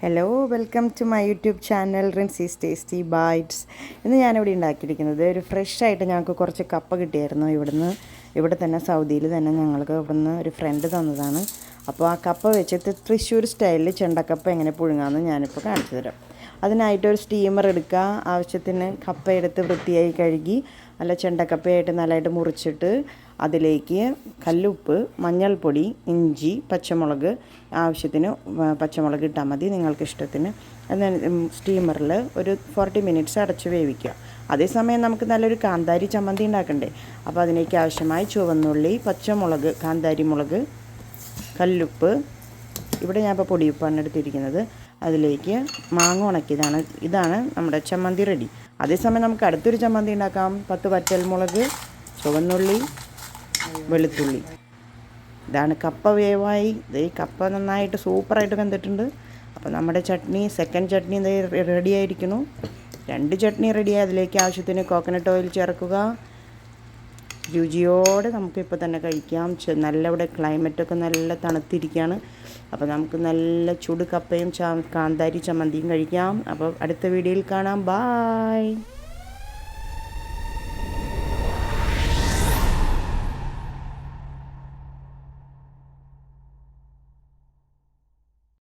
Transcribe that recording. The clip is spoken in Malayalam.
Hello, welcome to my YouTube channel Rincy's tasty bites. ഇന്ന് ഞാനിവിടെ ഉണ്ടാക്കിയിരിക്കുന്നത് ഒരു ഫ്രഷായിട്ട് ഞങ്ങൾക്ക് കുറച്ച് കപ്പ കിട്ടിയായിരുന്നു ഇവിടെ തന്നെ സൗദിയിൽ തന്നെ ഞങ്ങൾക്ക് ഇവിടുന്ന് ഒരു ഫ്രണ്ട് തന്നതാണ്. അപ്പോൾ ആ കപ്പ വെച്ചിട്ട് തൃശ്ശൂർ സ്റ്റൈലിൽ ചെണ്ടക്കപ്പ എങ്ങനെ പുഴുങ്ങാമെന്ന് ഞാനിപ്പോൾ കാണിച്ചു തരാം. അതിനായിട്ടൊരു സ്റ്റീമർ എടുക്കുക. ആവശ്യത്തിന് കപ്പ എടുത്ത് വൃത്തിയായി കഴുകി നല്ല ചെണ്ടക്കപ്പയായിട്ട് നല്ലതായിട്ട് മുറിച്ചിട്ട് അതിലേക്ക് കല്ലുപ്പ്, മഞ്ഞൾപ്പൊടി, ഇഞ്ചി, പച്ചമുളക്, ആവശ്യത്തിന് പച്ചമുളക് ഇട്ടാൽ മതി നിങ്ങൾക്ക് ഇഷ്ടത്തിന്. സ്റ്റീമറിൽ ഒരു 40 മിനിറ്റ്സ് അടച്ച് വേവിക്കുക. അതേസമയം നമുക്ക് നല്ലൊരു കാന്താരി ചമ്മന്തി ഉണ്ടാക്കണ്ടേ. അപ്പോൾ അതിലേക്ക് ആവശ്യമായി ചുവന്നുള്ളി, പച്ചമുളക്, കാന്താരി മുളക്, കല്ലുപ്പ്, ഇവിടെ ഞാൻ ഇപ്പോൾ പൊടിയുപ്പാണ് എടുത്തിരിക്കുന്നത്. അതിലേക്ക് മാങ്ങ ഉണക്കിയതാണ്. ഇതാണ് നമ്മുടെ ചമ്മന്തി റെഡി. അതേസമയം നമുക്ക് അടുത്തൊരു ചമ്മന്തി ഉണ്ടാക്കാം. 10 വറ്റൽമുളക്, ചുവന്നുള്ളി, വെളുത്തുള്ളി. ഇതാണ് കപ്പ വേവായി. ഈ കപ്പ നന്നായിട്ട് സൂപ്പറായിട്ട് വെന്തിട്ടുണ്ട്. അപ്പോൾ നമ്മുടെ ചട്നി, സെക്കൻഡ് ചട്നി റെഡി ആയിരിക്കുന്നു. 2 ചട്നി റെഡിയായി. അതിലേക്ക് ആവശ്യത്തിന് കോക്കനട്ട് ഓയിൽ ചേർക്കുക. രുചിയോടെ നമുക്കിപ്പോൾ തന്നെ കഴിക്കാം. നല്ല ഇവിടെ ക്ലൈമറ്റൊക്കെ നല്ല തണുത്തിരിക്കുകയാണ്. അപ്പോൾ നമുക്ക് നല്ല ചുട് കപ്പയും കാന്താരി ചമ്മന്തിയും കഴിക്കാം. അപ്പോൾ അടുത്ത വീഡിയോയിൽ കാണാം. ബായ്.